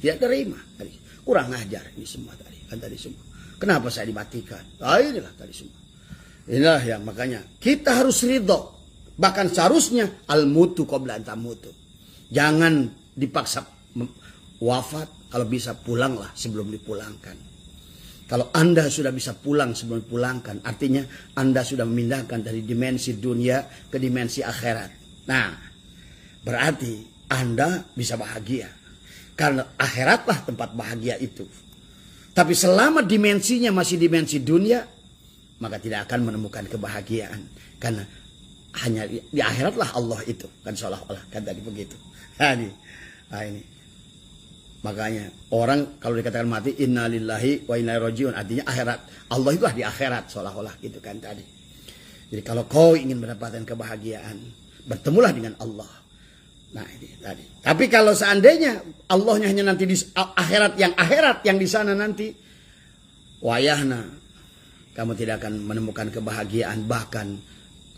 Tidak terima. Tadi. Kurang ajar ini semua tadi. Kan tadi semua. Kenapa saya dimatikan? Ah, inilah tadi semua. Inilah yang makanya kita harus ridho. Bahkan seharusnya al-mutu qabla an tamutu. Jangan dipaksa wafat. Kalau bisa pulanglah sebelum dipulangkan. Kalau Anda sudah bisa pulang sebelum dipulangkan, artinya Anda sudah memindahkan dari dimensi dunia ke dimensi akhirat. Nah, berarti Anda bisa bahagia. Karena akhiratlah tempat bahagia itu. Tapi selama dimensinya masih dimensi dunia, maka tidak akan menemukan kebahagiaan. Karena hanya di akhiratlah Allah itu. Kan seolah-olah kan tadi begitu. Nah, ini. Makanya orang kalau dikatakan mati innalillahi wa inna ilaihi rajiun, artinya akhirat. Allah itulah di akhirat seolah-olah gitu kan tadi. Jadi kalau kau ingin mendapatkan kebahagiaan, bertemulah dengan Allah. Nah ini tadi. Tapi kalau seandainya Allahnya hanya nanti di akhirat yang di sana nanti, wayahna kamu tidak akan menemukan kebahagiaan, bahkan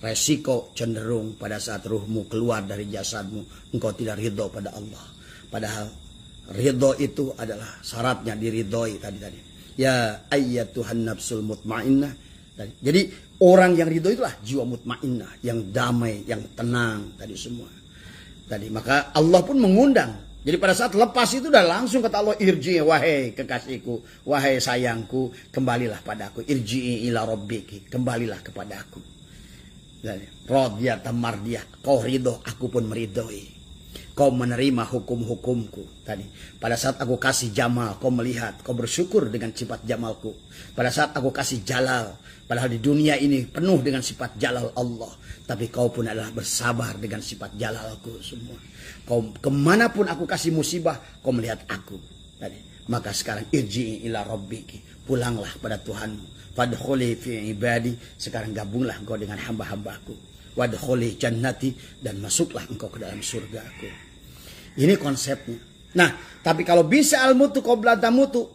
resiko cenderung pada saat ruhmu keluar dari jasadmu engkau tidak ridho pada Allah. Padahal ridho itu adalah syaratnya diridhoi tadi. Ya ayyatuhan nafsul mutmainnah. Jadi orang yang ridho itulah jiwa mutmainnah, yang damai, yang tenang tadi semua. Tadi maka Allah pun mengundang. Jadi pada saat lepas itu udah langsung kata Allah, irji wahai kekasihku, wahai sayangku, kembalilah padaku. Irji ila rabbiki, kembalilah kepadaku. Radiyatan mardiyah, kau ridho, aku pun meridhoi. Kau menerima hukum-hukumku tadi. Pada saat aku kasih jamal, kau melihat, kau bersyukur dengan sifat jamalku. Pada saat aku kasih jalal, padahal di dunia ini penuh dengan sifat jalal Allah, tapi kau pun adalah bersabar dengan sifat jalalku semua. Kau kemanapun aku kasih musibah, kau melihat aku tadi. Maka sekarang irji'i ila rabbiki, pulanglah pada Tuhanmu. Fadkhuli fi ibadi, sekarang gabunglah engkau dengan hamba-hambaku. Wadkhuli jannati, dan masuklah engkau ke dalam surgaku. Ini konsepnya. Nah, tapi kalau bisa al-mutu qabla tamutu,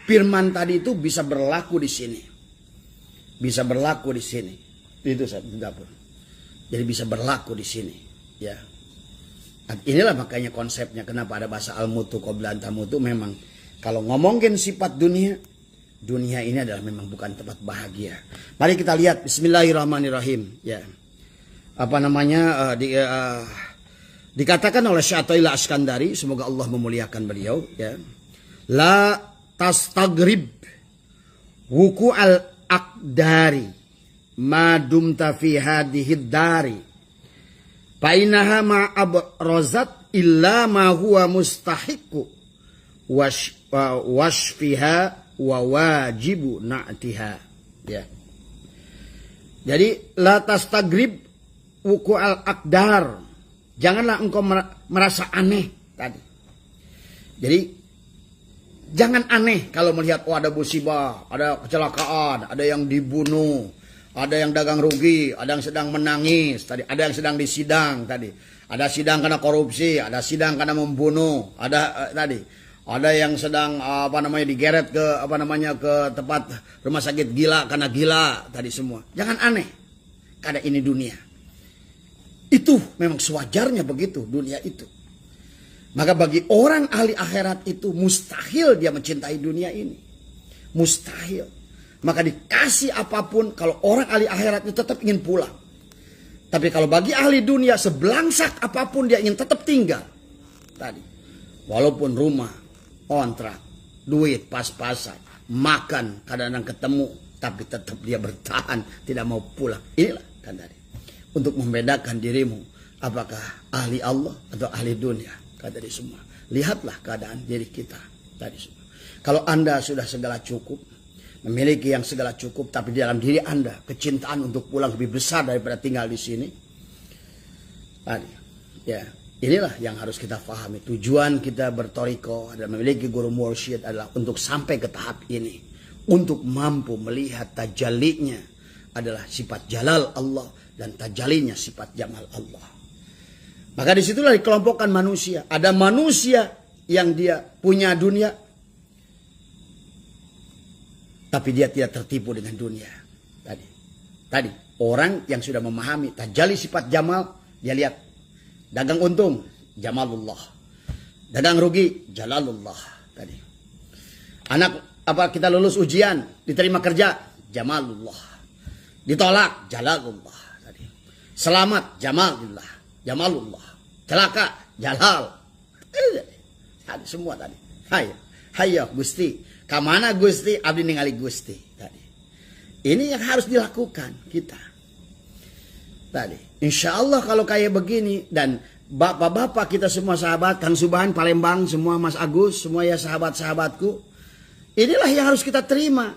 firman tadi itu bisa berlaku di sini. Bisa berlaku di sini. Itu saya dapur. Jadi bisa berlaku di sini, ya. Inilah makanya konsepnya kenapa ada bahasa al-mutu qabla tamutu. Memang kalau ngomongin sifat dunia, dunia ini adalah memang bukan tempat bahagia. Mari kita lihat bismillahirrahmanirrahim, ya. Apa namanya dikatakan oleh Syaikhul Askandari, semoga Allah memuliakan beliau, ya. La tastagrib wuku al aqdari ma dumta fi hadhihi dari fa innaha ma abrazat illa ma huwa mustahiqu washfiha wa wajibu na'tiha, ya. Jadi la tastagrib wuku al aqdar, janganlah engkau merasa aneh tadi. Jadi jangan aneh kalau melihat ada musibah, ada kecelakaan, ada yang dibunuh, ada yang dagang rugi, ada yang sedang menangis tadi, ada yang sedang disidang tadi, ada sidang karena korupsi, ada sidang karena membunuh, ada ada yang sedang digeret ke ke tempat rumah sakit gila karena gila tadi semua. Jangan aneh, karena ini dunia. Itu memang sewajarnya begitu dunia itu. Maka bagi orang ahli akhirat itu mustahil dia mencintai dunia ini. Mustahil. Maka dikasih apapun, kalau orang ahli akhirat itu tetap ingin pulang. Tapi kalau bagi ahli dunia, sebelangsak apapun dia ingin tetap tinggal. Tadi. Walaupun rumah, kontrak, duit pas-pasan, makan kadang-kadang ketemu, tapi tetap dia bertahan, tidak mau pulang. Inilah kan tadi. Untuk membedakan dirimu, apakah ahli Allah atau ahli dunia, kata dia semua. Lihatlah keadaan diri kita tadi semua. Kalau Anda sudah segala cukup, memiliki yang segala cukup, tapi di dalam diri Anda kecintaan untuk pulang lebih besar daripada tinggal di sini. Tadi, ya, inilah yang harus kita pahami. Tujuan kita bertoriko adalah memiliki guru mursyid adalah untuk sampai ke tahap ini, untuk mampu melihat tajallinya adalah sifat jalal Allah dan tajalinya sifat jamal Allah. Maka disitulah dikelompokkan manusia. Ada manusia yang dia punya dunia, tapi dia tidak tertipu dengan dunia. Tadi orang yang sudah memahami tajali sifat jamal, dia lihat dagang untung, jamalullah. Dagang rugi, jalalullah tadi. Anak apa kita lulus ujian, diterima kerja, jamalullah. Ditolak, jalalullah tadi. Selamat, jamalullah, jamalullah. Celaka, jalal. Tadi semua tadi. Hayo Gusti. Kamana Gusti, abdi ningali Gusti tadi. Ini yang harus dilakukan kita. Tadi. Insya Allah kalau kayak begini dan bapak-bapak kita semua sahabat, Kang Subhan, Palembang, semua Mas Agus, semua ya sahabat-sahabatku. Inilah yang harus kita terima.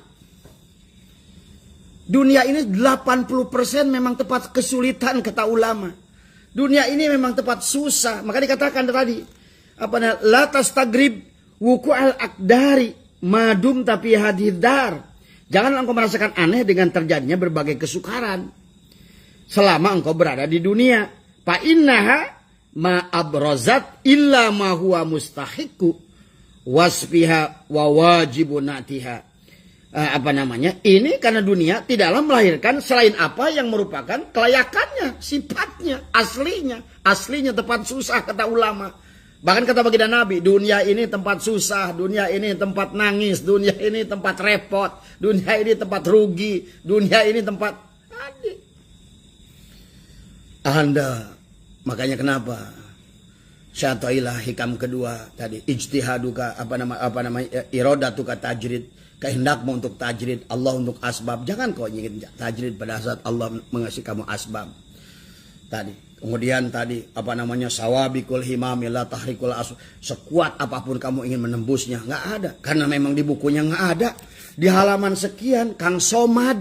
Dunia ini 80% memang tempat kesulitan kata ulama. Dunia ini memang tempat susah. Maka dikatakan tadi, la tastagrib wuku al-akdari madum tapi hadidar. Janganlah engkau merasakan aneh dengan terjadinya berbagai kesukaran selama engkau berada di dunia. Fa innaha ma abrozat illa ma huwa mustahiqu wasfiha wa wajibunatiha. Ini karena dunia tidaklah melahirkan selain apa yang merupakan kelayakannya, sifatnya, aslinya tempat susah kata ulama. Bahkan kata baginda Nabi, dunia ini tempat susah, dunia ini tempat nangis, dunia ini tempat repot, dunia ini tempat rugi, dunia ini tempat Anda. Makanya kenapa? Syatailah hikam kedua tadi, ijtihaduka iradatuka tajrid, kehendakmu untuk tajrid, Allah untuk asbab. Jangan kau ingin tajrid pada saat Allah mengasih kamu asbab. Tadi. Kemudian tadi sawabikul himami la tahrikul asbab. Sekuat apapun kamu ingin menembusnya, nggak ada. Karena memang di bukunya nggak ada. Di halaman sekian Kang Somad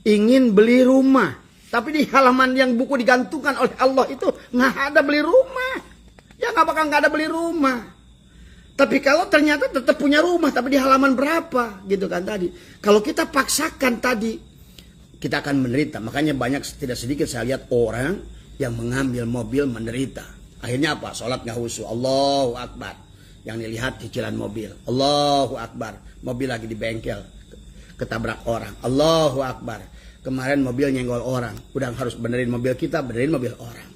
ingin beli rumah. Tapi di halaman yang buku digantungkan oleh Allah itu nggak ada beli rumah. Ya nggak bakal nggak ada beli rumah. Tapi kalau ternyata tetap punya rumah, tapi di halaman berapa, gitu kan tadi. Kalau kita paksakan tadi, kita akan menderita. Makanya banyak tidak sedikit saya lihat orang yang mengambil mobil menderita. Akhirnya apa? Sholat nggak khusyuk. Allahu Akbar. Yang dilihat cicilan mobil. Allahu Akbar. Mobil lagi di bengkel, ketabrak orang. Allahu Akbar. Kemarin mobil nyenggol orang. Udah harus benerin mobil kita, benerin mobil orang.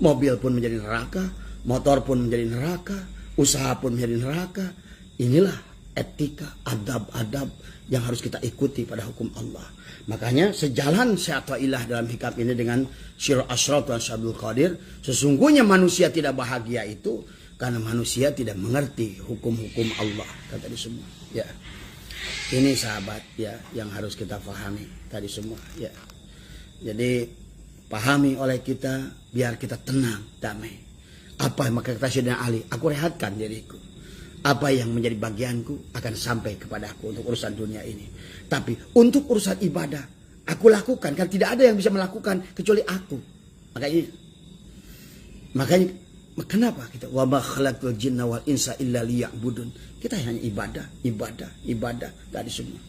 Mobil pun menjadi neraka. Motor pun menjadi neraka, usaha pun menjadi neraka. Inilah etika, adab-adab yang harus kita ikuti pada hukum Allah. Makanya sejalan syatailah dalam hikam ini dengan Syirah Asyraf dan Syabdul Qadir. Sesungguhnya manusia tidak bahagia itu karena manusia tidak mengerti hukum-hukum Allah. Kata tadi semua. Ya, ini sahabat ya yang harus kita pahami tadi semua. Ya, jadi pahami oleh kita biar kita tenang, damai. Apa maka kata Sayyidina Ali, aku rehatkan diriku. Apa yang menjadi bagianku akan sampai kepadaku untuk urusan dunia ini. Tapi untuk urusan ibadah, aku lakukan. Kan tidak ada yang bisa melakukan kecuali aku. Makanya kenapa kita? Wa ma khalaqtul jinna wal insa illa liya'budun. Kita hanya ibadah tadi semua.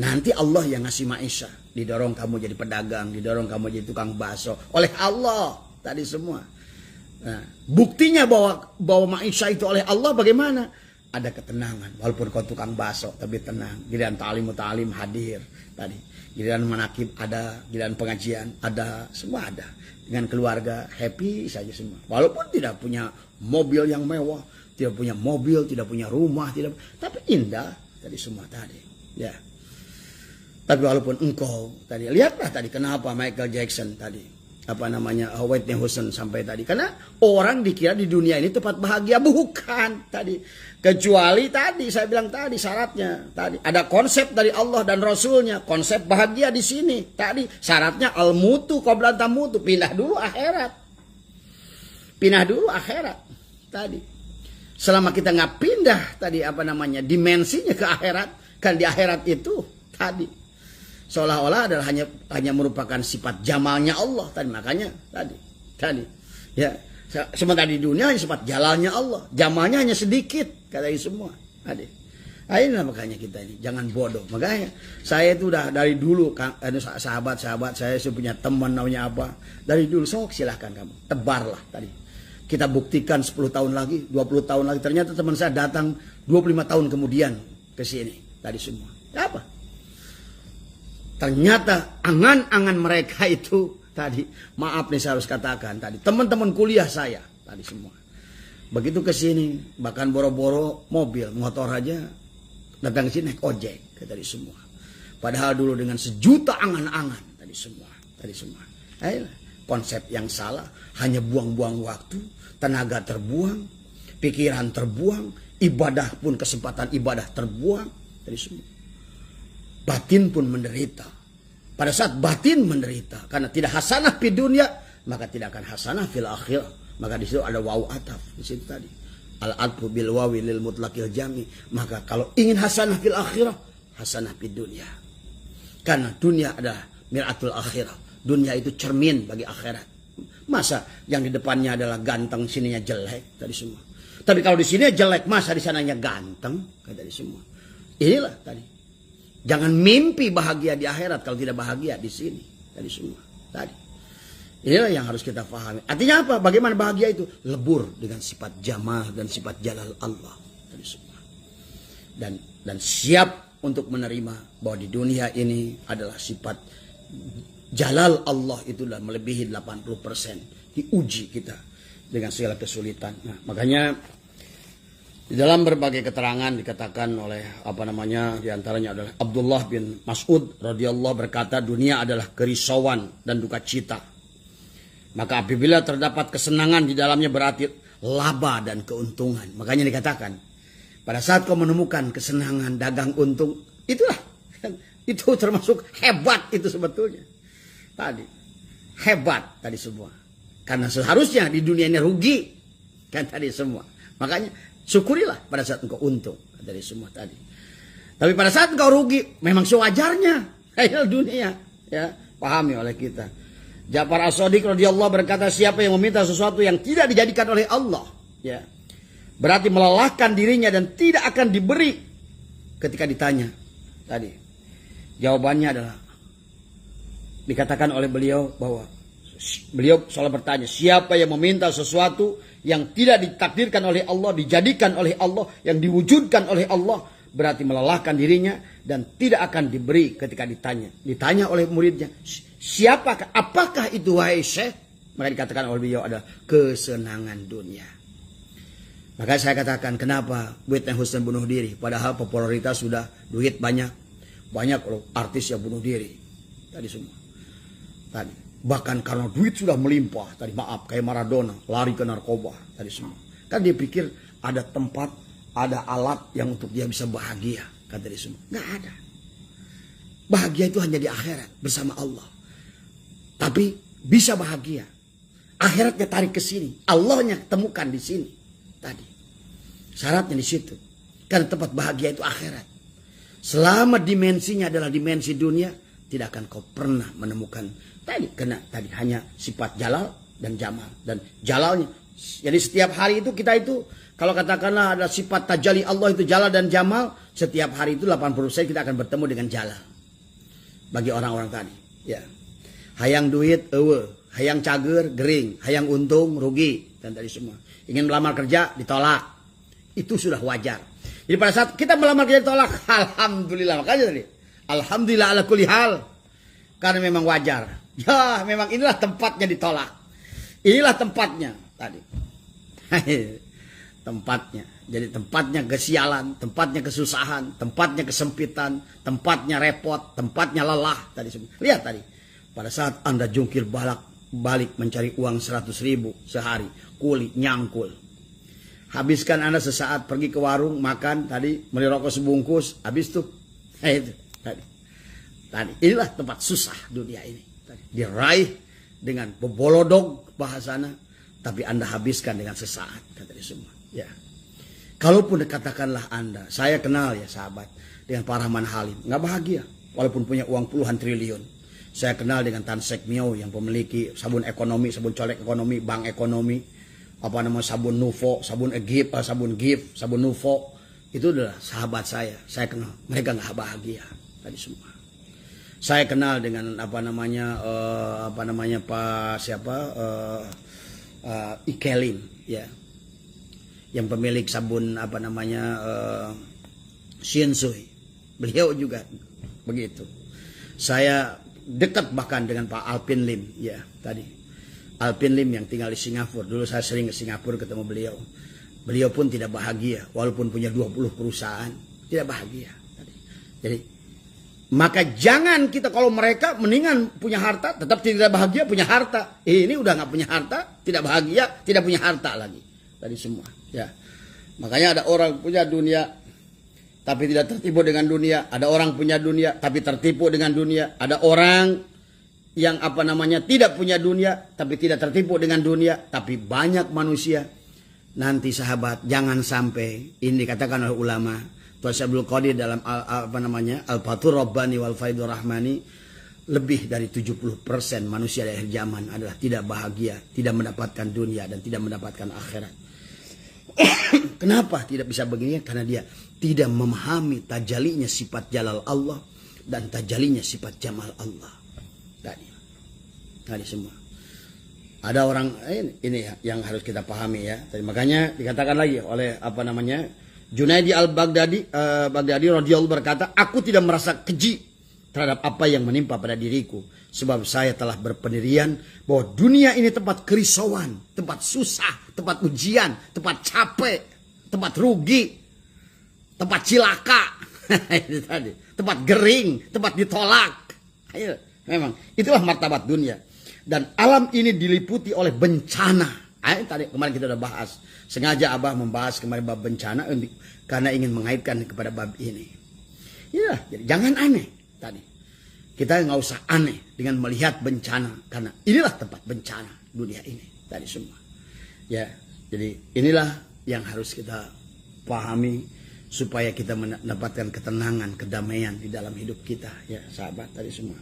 Nanti Allah yang ngasih maisha. Didorong kamu jadi pedagang, didorong kamu jadi tukang bakso oleh Allah tadi semua. Nah, buktinya bahwa maisha itu oleh Allah bagaimana? Ada ketenangan. Walaupun kau tukang bakso tapi tenang. Giliran ta'lim hadir tadi. Giliran manakib ada, giliran pengajian ada, semua ada. Dengan keluarga happy saja semua. Walaupun tidak punya mobil yang mewah, tidak punya mobil, tidak punya rumah, tapi indah tadi semua tadi. Ya. Tapi walaupun engkau tadi lihatlah tadi kenapa Michael Jackson tadi Whitney Houston sampai tadi. Karena orang dikira di dunia ini tempat bahagia. Bukan tadi. Kecuali tadi saya bilang tadi syaratnya. Tadi ada konsep dari Allah dan Rasulnya. Konsep bahagia di sini. Tadi syaratnya al-mutu qabla tamutu. Pindah dulu akhirat. Tadi. Selama kita nggak pindah tadi dimensinya ke akhirat. Kan di akhirat itu tadi. Seolah-olah adalah hanya merupakan sifat jamalnya Allah tadi. Makanya tadi ya sementara di dunia hanya sifat jalalnya Allah, jamalnya hanya sedikit kata semua tadi. Inilah makanya kita ini jangan bodoh. Makanya saya itu udah dari dulu sahabat-sahabat saya punya teman namanya apa dari dulu. Sok silahkan kamu tebarlah tadi. Kita buktikan 10 tahun lagi, 20 tahun lagi ternyata teman saya datang 25 tahun kemudian ke sini tadi semua. Apa? Ternyata angan-angan mereka itu tadi, maaf nih saya harus katakan tadi, teman-teman kuliah saya tadi semua. Begitu ke sini, bahkan boro-boro mobil, motor aja datang ke sini naik ojek tadi semua. Padahal dulu dengan sejuta angan-angan tadi semua. Ayolah, konsep yang salah, hanya buang-buang waktu, tenaga terbuang, pikiran terbuang, ibadah pun kesempatan ibadah terbuang tadi semua. Batin pun menderita. Pada saat batin menderita karena tidak hasanah di dunia, maka tidak akan hasanah fil akhirah. Maka di situ ada wawu ataf di situ tadi. Al-atfu bil wawi lil mutlaqil jami. Maka kalau ingin hasanah fil akhirah, hasanah di dunia. Karena dunia adalah mir'atul akhirah. Dunia itu cermin bagi akhirat. Masa yang di depannya adalah ganteng, sininya jelek tadi semua. Tapi kalau di sini jelek, masa di sananya ganteng tadi semua. Inilah tadi. Jangan mimpi bahagia di akhirat kalau tidak bahagia di sini tadi semua. Tadi. Inilah yang harus kita pahami. Artinya apa? Bagaimana bahagia itu? Lebur dengan sifat jamal dan sifat jalal Allah tadi semua. Dan siap untuk menerima bahwa di dunia ini adalah sifat jalal Allah itu dah melebihi 80%. Diuji kita dengan segala kesulitan. Nah, makanya di dalam berbagai keterangan dikatakan oleh diantaranya adalah Abdullah bin Mas'ud radhiyallahu berkata, dunia adalah kerisauan dan duka cita. Maka apabila terdapat kesenangan di dalamnya berarti laba dan keuntungan. Makanya dikatakan pada saat kau menemukan kesenangan, dagang untung, itulah itu termasuk hebat itu sebetulnya. Tadi hebat tadi semua. Karena seharusnya di dunia ini rugi kan tadi semua. Makanya syukurilah pada saat engkau untung dari semua tadi. Tapi pada saat engkau rugi, memang sewajarnya. Ayo dunia, ya, pahami oleh kita. Ja'far As-Shadiq radhiyallahu berkata, siapa yang meminta sesuatu yang tidak dijadikan oleh Allah, ya, berarti melelahkan dirinya dan tidak akan diberi. Ketika ditanya tadi, jawabannya adalah dikatakan oleh beliau bahwa beliau selalu bertanya, siapa yang meminta sesuatu yang tidak ditakdirkan oleh Allah, dijadikan oleh Allah, yang diwujudkan oleh Allah, berarti melelahkan dirinya dan tidak akan diberi. Ketika ditanya oleh muridnya, siapakah, apakah itu wahai Syekh? Maka dikatakan oleh beliau adalah kesenangan dunia. Maka saya katakan, kenapa Whitney Houston bunuh diri? Padahal popularitas sudah, duit banyak loh artis yang bunuh diri tadi semua. Tadi bahkan karena duit sudah melimpah, tadi maaf, kayak Maradona lari ke narkoba tadi semua. Kan dia pikir ada tempat, ada alat yang untuk dia bisa bahagia kan tadi semua. Nggak ada. Bahagia itu hanya di akhirat bersama Allah. Tapi bisa bahagia. Akhiratnya tarik ke sini, Allahnya temukan di sini. Tadi syaratnya di situ. Karena tempat bahagia itu akhirat. Selama dimensinya adalah dimensi dunia, tidak akan kau pernah menemukan karena tadi hanya sifat jalal dan jamal. Dan jalalnya, jadi setiap hari itu kita itu, kalau katakanlah ada sifat tajalli Allah itu jalal dan jamal, setiap hari itu 80% kita akan bertemu dengan jalal. Bagi orang-orang tadi, ya. Hayang duit, hayang cager, gering, hayang untung, rugi, dan tadi semua. Ingin melamar kerja, ditolak. Itu sudah wajar. Jadi pada saat kita melamar kerja ditolak, alhamdulillah. Makanya tadi, alhamdulillah ala kulli hal. Karena memang wajar. Ya, memang inilah tempatnya ditolak. Inilah tempatnya tadi. Tempatnya. Jadi tempatnya kesialan, tempatnya kesusahan, tempatnya kesempitan, tempatnya repot, tempatnya lelah tadi semua. Lihat tadi. Pada saat Anda jungkir balik mencari uang 100.000 sehari, kuli nyangkul. Habiskan Anda sesaat pergi ke warung makan tadi, beli rokok sebungkus, habis tuh. Itu tadi. Inilah tempat susah dunia ini. Diraih dengan bebolodog bahasana, tapi Anda habiskan dengan sesaat kata dia semua. Ya, kalaupun katakanlah Anda, saya kenal ya sahabat dengan Pak Rahman Halim, nggak bahagia walaupun punya uang puluhan triliun. Saya kenal dengan Tan Sek Miao yang memiliki sabun ekonomi, sabun colek ekonomi, bank ekonomi, sabun Nufo, sabun Egip, sabun Gif, sabun Nufo. Itu adalah sahabat saya kenal. Mereka nggak bahagia tadi semua. Saya kenal dengan Ikelim, ya, yang pemilik sabun Shinsui. Beliau juga begitu. Saya dekat bahkan dengan Pak Alpin Lim, ya tadi. Alpin Lim yang tinggal di Singapura. Dulu saya sering ke Singapura ketemu beliau. Beliau pun tidak bahagia, walaupun punya 20 perusahaan, tidak bahagia. Jadi, maka jangan kita kalau mereka mendingan punya harta, tetap tidak bahagia punya harta. Ini udah nggak punya harta, tidak bahagia, tidak punya harta lagi. Tadi semua. Ya, makanya ada orang punya dunia, tapi tidak tertipu dengan dunia. Ada orang punya dunia, tapi tertipu dengan dunia. Ada orang yang tidak punya dunia, tapi tidak tertipu dengan dunia. Tapi banyak manusia. Nanti sahabat, jangan sampai ini dikatakan oleh ulama Tuan Abdul Qadir dalam Al-Fathur Rabbani wal Faidur Rahmani, lebih dari 70% manusia di akhir zaman adalah tidak bahagia, tidak mendapatkan dunia dan tidak mendapatkan akhirat. Kenapa tidak bisa begini? Karena dia tidak memahami tajalinya sifat jalal Allah dan tajalinya sifat jamal Allah. Tadi semua. Ada orang ini yang harus kita pahami ya. Makanya dikatakan lagi oleh Junaidi al-Baghdadi radhiyallahu berkata, aku tidak merasa keji terhadap apa yang menimpa pada diriku, sebab saya telah berpendirian bahwa dunia ini tempat kerisauan, tempat susah, tempat ujian, tempat capek, tempat rugi, tempat cilaka, itu tadi, tempat gering, tempat ditolak. Memang itulah martabat dunia. Dan alam ini diliputi oleh bencana. Tadi kemarin kita udah bahas. Sengaja Abah membahas kemarin bab bencana karena ingin mengaitkan kepada bab ini. Ya, jadi jangan aneh tadi. Kita nggak usah aneh dengan melihat bencana, karena inilah tempat bencana dunia ini tadi semua. Ya, jadi inilah yang harus kita pahami supaya kita mendapatkan ketenangan, kedamaian di dalam hidup kita, ya sahabat tadi semua.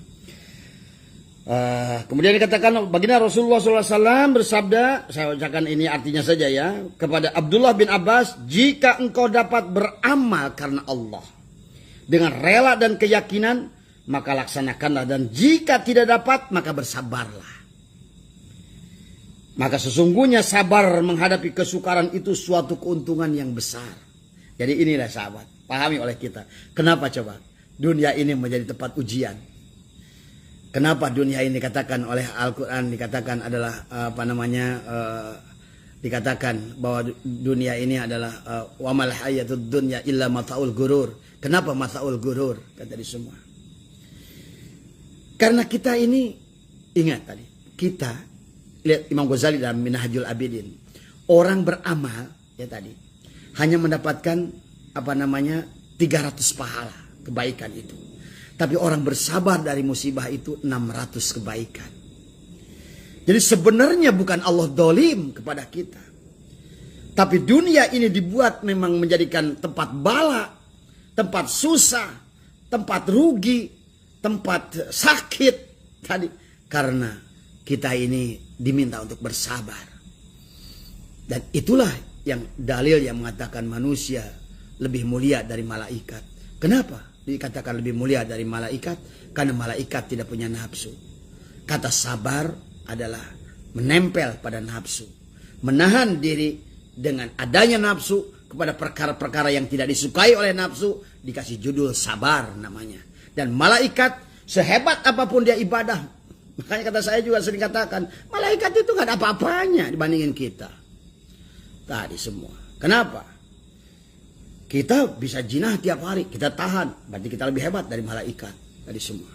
Kemudian dikatakan baginda Rasulullah SAW bersabda, saya bacakan ini artinya saja ya, kepada Abdullah bin Abbas, jika engkau dapat beramal karena Allah dengan rela dan keyakinan, maka laksanakanlah, dan jika tidak dapat maka bersabarlah. Maka sesungguhnya sabar menghadapi kesukaran itu suatu keuntungan yang besar. Jadi inilah sahabat, pahami oleh kita. Kenapa coba dunia ini menjadi tempat ujian? Kenapa dunia ini dikatakan oleh Al-Quran, dikatakan adalah dikatakan bahwa dunia ini adalah wa mal hayatud dunya illa mata'ul gurur. Kenapa mata'ul gurur? Kata di semua. Karena kita ini, ingat tadi, kita lihat Imam Ghazali dalam Minhajul Abidin, orang beramal ya tadi hanya mendapatkan 300 pahala kebaikan itu. Tapi orang bersabar dari musibah itu 600 kebaikan. Jadi sebenarnya bukan Allah dolim kepada kita. Tapi dunia ini dibuat memang menjadikan tempat bala, tempat susah, tempat rugi, tempat sakit. Tadi karena kita ini diminta untuk bersabar. Dan itulah yang dalil yang mengatakan manusia lebih mulia dari malaikat. Kenapa dikatakan lebih mulia dari malaikat? Karena malaikat tidak punya nafsu. Kata sabar adalah menempel pada nafsu, menahan diri dengan adanya nafsu kepada perkara-perkara yang tidak disukai oleh nafsu, dikasih judul sabar namanya. Dan malaikat sehebat apapun dia ibadah, makanya kata saya juga sering katakan, malaikat itu gak ada apa-apanya dibandingin kita tadi semua. Kenapa? Kita bisa jinah tiap hari, kita tahan, berarti kita lebih hebat dari malaikat tadi semua.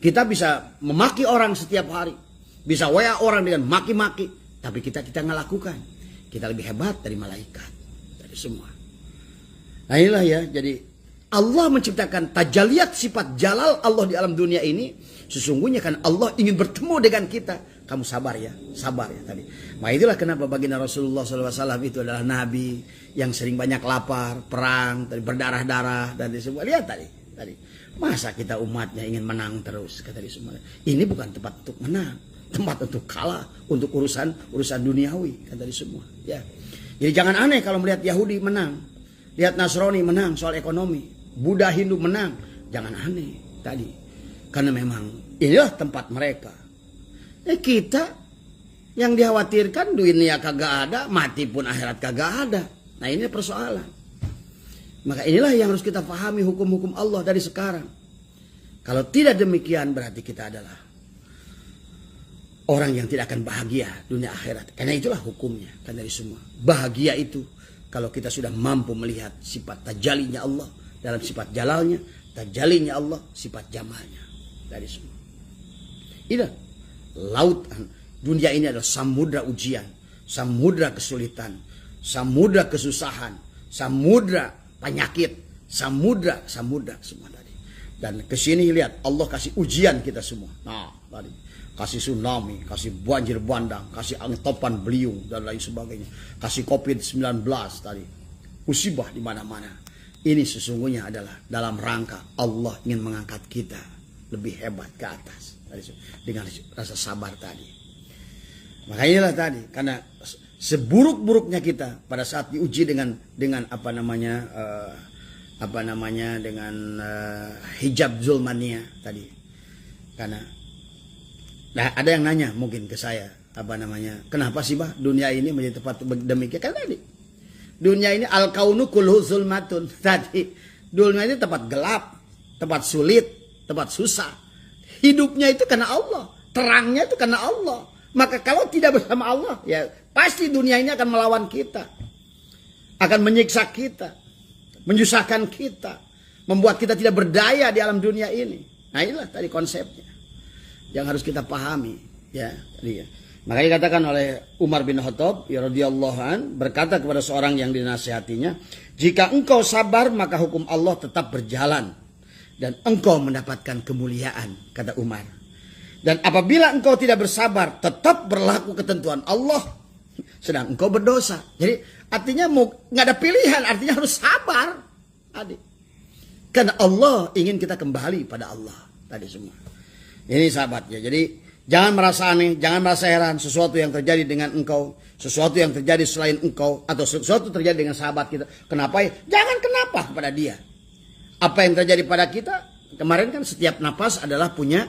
Kita bisa memaki orang setiap hari, bisa WA orang dengan maki-maki, tapi kita nggak lakukan. Kita lebih hebat dari malaikat tadi semua. Nah inilah ya, jadi Allah menciptakan tajalliyat sifat jalal Allah di alam dunia ini. Sesungguhnya kan Allah ingin bertemu dengan kita. Kamu sabar ya tadi. Nah itulah kenapa baginda Rasulullah SAW itu adalah nabi yang sering banyak lapar, perang, berdarah-darah dan semua. Lihat tadi. Masa kita umatnya ingin menang terus, kata di semua. Ini bukan tempat untuk menang, tempat untuk kalah, untuk urusan duniawi, kata di semua. Ya. Jadi jangan aneh kalau melihat Yahudi menang, lihat Nasrani menang soal ekonomi, Buddha, Hindu menang, jangan aneh tadi. Karena memang inilah tempat mereka. Kita yang dikhawatirkan dunia kagak ada, mati pun akhirat kagak ada. Nah ini persoalan. Maka inilah yang harus kita pahami hukum-hukum Allah dari sekarang. Kalau tidak demikian berarti kita adalah orang yang tidak akan bahagia dunia akhirat. Karena itulah hukumnya kan dari semua. Bahagia itu kalau kita sudah mampu melihat sifat tajalinya Allah dalam sifat jalalnya, tajalinya Allah sifat jamalnya. Dari semua. Ini lautan dunia ini adalah samudra ujian, samudra kesulitan, samudra kesusahan, samudra penyakit, samudra semua tadi. Dan kesini lihat Allah kasih ujian kita semua. Nah tadi kasih tsunami, kasih banjir bandang, kasih angin topan beliung dan lain sebagainya, kasih COVID-19 tadi, musibah di mana-mana. Ini sesungguhnya adalah dalam rangka Allah ingin mengangkat kita lebih hebat ke atas dengan rasa sabar tadi. Makanya tadi, karena seburuk-buruknya kita pada saat diuji dengan dengan hijab zulmania tadi. Karena nah, ada yang nanya mungkin ke saya, kenapa sih bah dunia ini menjadi tempat demikian? Karena tadi dunia ini al-kaunu kulhu zulmatun. Tadi dunia ini tempat gelap, tempat sulit, tempat susah. Hidupnya itu karena Allah, terangnya itu karena Allah. Maka kalau tidak bersama Allah, ya pasti dunia ini akan melawan kita, akan menyiksa kita, menyusahkan kita, membuat kita tidak berdaya di alam dunia ini. Nah inilah tadi konsepnya yang harus kita pahami, ya. Makanya dikatakan oleh Umar bin Khattab ya radhiyallahu an berkata kepada seorang yang dinasihatinya, jika engkau sabar maka hukum Allah tetap berjalan dan engkau mendapatkan kemuliaan, kata Umar. Dan apabila engkau tidak bersabar tetap berlaku ketentuan Allah sedang engkau berdosa. Jadi artinya nggak ada pilihan, artinya harus sabar, adik. Karena Allah ingin kita kembali pada Allah tadi semua. Ini sahabatnya. Jadi jangan merasa aneh, jangan merasa heran sesuatu yang terjadi dengan engkau, sesuatu yang terjadi selain engkau, atau sesuatu terjadi dengan sahabat kita. Kenapa ya? Jangan kenapa kepada dia. Apa yang terjadi pada kita kemarin kan setiap napas adalah punya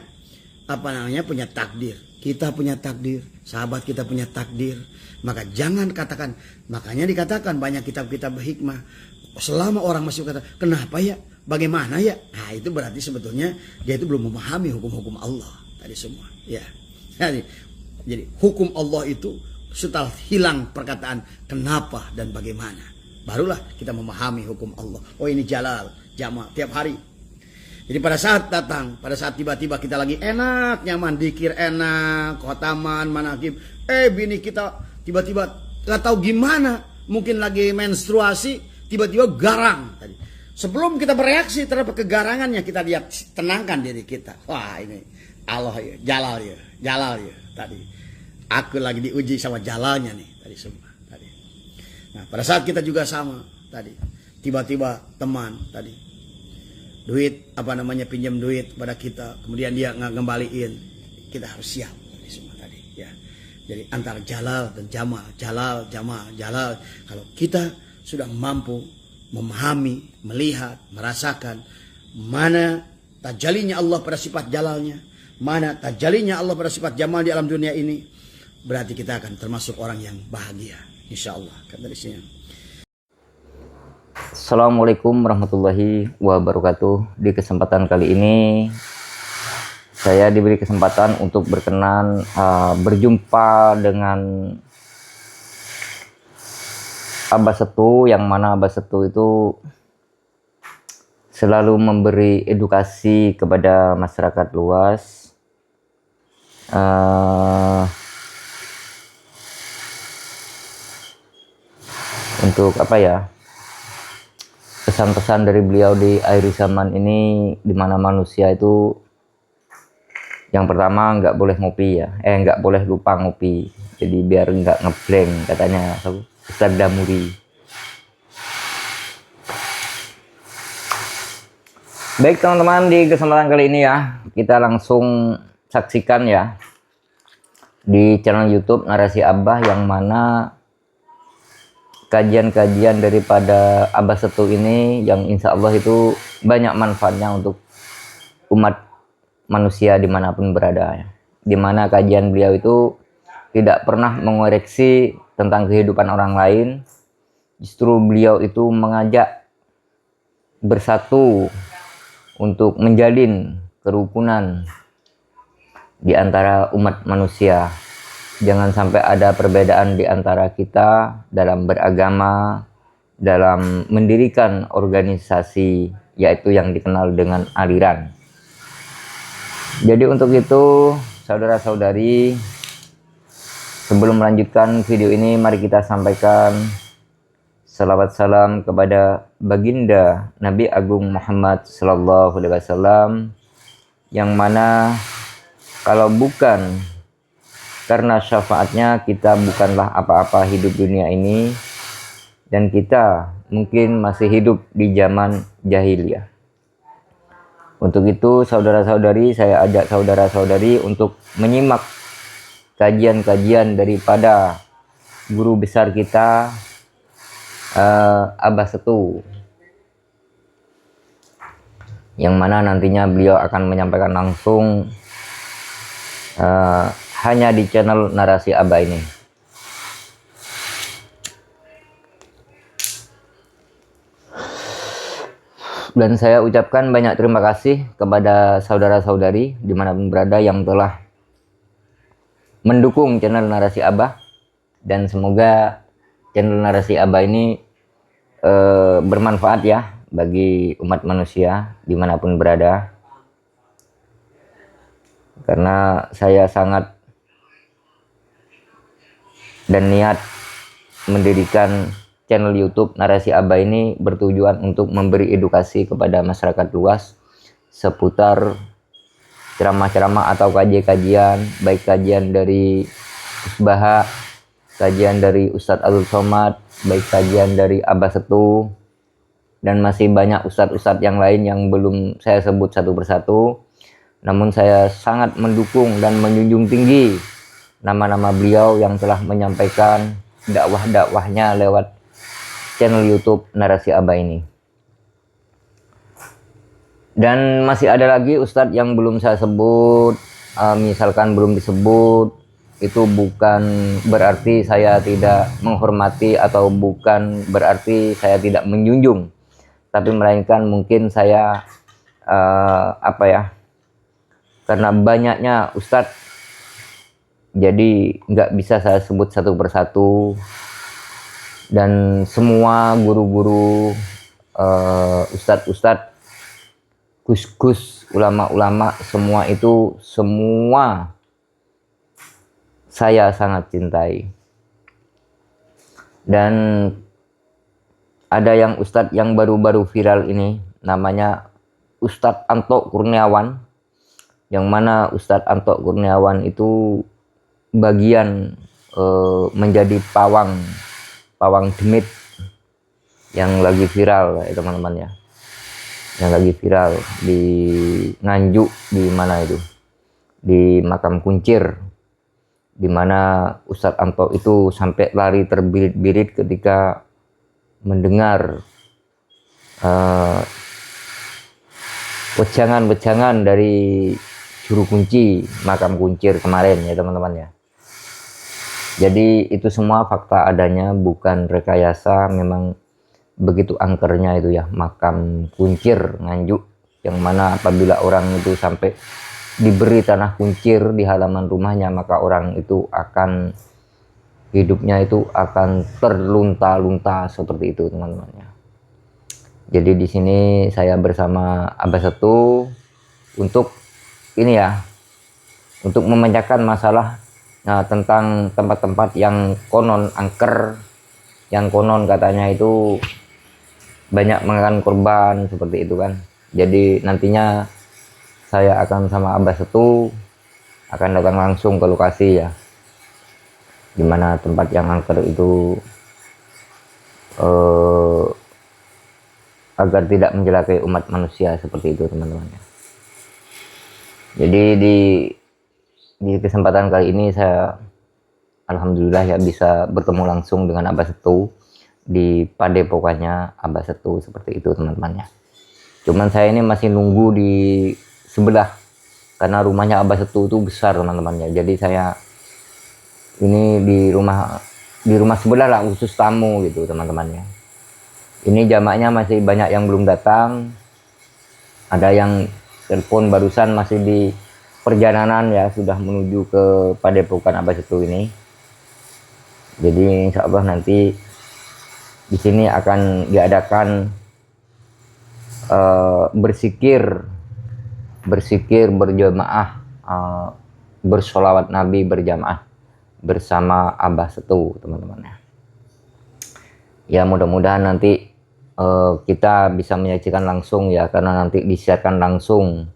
punya takdir. Kita punya takdir, sahabat kita punya takdir. Maka jangan katakan, makanya dikatakan banyak kitab-kitab hikmah. Selama orang masih berkata, kenapa ya? Bagaimana ya? Nah itu berarti sebetulnya dia itu belum memahami hukum-hukum Allah tadi semua. Ya. Jadi hukum Allah itu setelah hilang perkataan kenapa dan bagaimana, barulah kita memahami hukum Allah. Oh ini jalal, jamal tiap hari. Jadi pada saat datang, pada saat tiba-tiba kita lagi enak, nyaman, dikir enak, khotaman, manakib. Bini kita tiba-tiba gak tahu gimana, mungkin lagi menstruasi, tiba-tiba garang tadi. Sebelum kita bereaksi terhadap kegarangannya, kita lihat, tenangkan diri kita. Wah ini Allah ya, jalal ya tadi. Aku lagi diuji sama jalalnya nih tadi semua tadi. Nah pada saat kita juga sama tadi, tiba-tiba teman tadi duit pinjam duit pada kita, kemudian dia nggak ngembaliin, kita harus siap tadi semua tadi ya. Jadi antara jalal dan jamal, jalal jamal jalal, kalau kita sudah mampu memahami, melihat, merasakan mana tajalinya Allah pada sifat jalalnya, mana tajalinya Allah pada sifat jamal di alam dunia ini, berarti kita akan termasuk orang yang bahagia insyaallah. Kan dari sini. Assalamualaikum warahmatullahi wabarakatuh. Di kesempatan kali ini saya diberi kesempatan untuk berkenan berjumpa dengan Abah Setu, yang mana Abah Setu itu selalu memberi edukasi kepada masyarakat luas untuk pesan-pesan dari beliau di akhir zaman ini, di mana manusia itu yang pertama nggak boleh ngopi ya, nggak boleh lupa ngopi, jadi biar nggak ngeblank katanya Ustaz Damuri. Baik teman-teman, di kesempatan kali ini ya kita langsung saksikan ya di channel YouTube Narasi Abah, yang mana kajian-kajian daripada Abah Setu ini yang insya Allah itu banyak manfaatnya untuk umat manusia dimanapun berada ya. Dimana kajian beliau itu tidak pernah mengoreksi tentang kehidupan orang lain, justru beliau itu mengajak bersatu untuk menjalin kerukunan di antara umat manusia. Jangan sampai ada perbedaan di antara kita dalam beragama, dalam mendirikan organisasi, yaitu yang dikenal dengan aliran. Jadi untuk itu, saudara-saudari, sebelum melanjutkan video ini, mari kita sampaikan salawat salam kepada baginda Nabi Agung Muhammad Sallallahu Alaihi Wasallam, yang mana kalau bukan karena syafaatnya kita bukanlah apa-apa hidup dunia ini, dan kita mungkin masih hidup di zaman jahiliyah. Untuk itu saudara-saudari, saya ajak saudara-saudari untuk menyimak kajian-kajian daripada guru besar kita, Abah Setu, yang mana nantinya beliau akan menyampaikan langsung hanya di channel Narasi Abah ini. Dan saya ucapkan banyak terima kasih kepada saudara-saudari dimanapun berada yang telah mendukung channel Narasi Abah, dan semoga channel Narasi Abah ini bermanfaat ya bagi umat manusia dimanapun berada, karena saya sangat dan niat mendirikan channel YouTube Narasi Abah ini bertujuan untuk memberi edukasi kepada masyarakat luas seputar ceramah-ceramah atau kajian-kajian, baik kajian dari Usbaha, kajian dari Ustadz Abdul Somad, baik kajian dari Abah Setu, dan masih banyak ustadz-ustadz yang lain yang belum saya sebut satu persatu. Namun saya sangat mendukung dan menjunjung tinggi nama-nama beliau yang telah menyampaikan dakwah-dakwahnya lewat channel YouTube Narasi Abah ini. Dan masih ada lagi ustadz yang belum saya sebut, misalkan belum disebut, itu bukan berarti saya tidak menghormati atau bukan berarti saya tidak menjunjung, tapi melainkan mungkin saya karena banyaknya ustadz, jadi nggak bisa saya sebut satu persatu. Dan semua guru-guru, ustadz-ustadz, gus-gus, ulama-ulama, semua itu semua saya sangat cintai. Dan ada yang ustadz yang baru-baru viral ini, namanya Ustadz Anto Kurniawan, yang mana Ustadz Anto Kurniawan itu bagian menjadi pawang demit yang lagi viral ya teman-teman ya, yang lagi viral di Nganjuk, di mana itu, di Makam Kuncir, di mana Ustadz Anto itu sampai lari terbirit-birit ketika mendengar wejangan-wejangan dari juru kunci Makam Kuncir kemarin ya teman-teman ya. Jadi itu semua fakta adanya, bukan rekayasa. Memang begitu angkernya itu ya Makam Kuncir Nganjuk, yang mana apabila orang itu sampai diberi tanah kuncir di halaman rumahnya, maka orang itu akan hidupnya itu akan terlunta-lunta seperti itu teman-teman ya. Jadi di sini saya bersama Abah Setu untuk ini ya, untuk memecahkan masalah tentang tempat-tempat yang konon angker, yang konon katanya itu banyak memakan korban seperti itu kan. Jadi nantinya saya akan sama Abah Setu akan datang langsung ke lokasi ya, dimana tempat yang angker itu, agar tidak mencelakai umat manusia seperti itu teman-teman ya. Jadi di kesempatan kali ini saya alhamdulillah ya bisa bertemu langsung dengan Abah Setu di padepokannya Abah Setu seperti itu teman-teman ya. Cuman saya ini masih nunggu di sebelah, karena rumahnya Abah Setu itu besar teman-teman ya. Jadi saya ini di rumah sebelah lah, khusus tamu gitu teman-teman ya. Ini jamaknya masih banyak yang belum datang, ada yang telepon barusan masih di perjalanan ya, sudah menuju ke padepokan Abah Setu ini. Jadi insya Allah nanti Di sini akan diadakan berzikir berjamaah, bersolawat Nabi berjamaah bersama Abah Setu, teman-teman. Ya mudah-mudahan nanti kita bisa menyaksikan langsung ya, karena nanti disiarkan langsung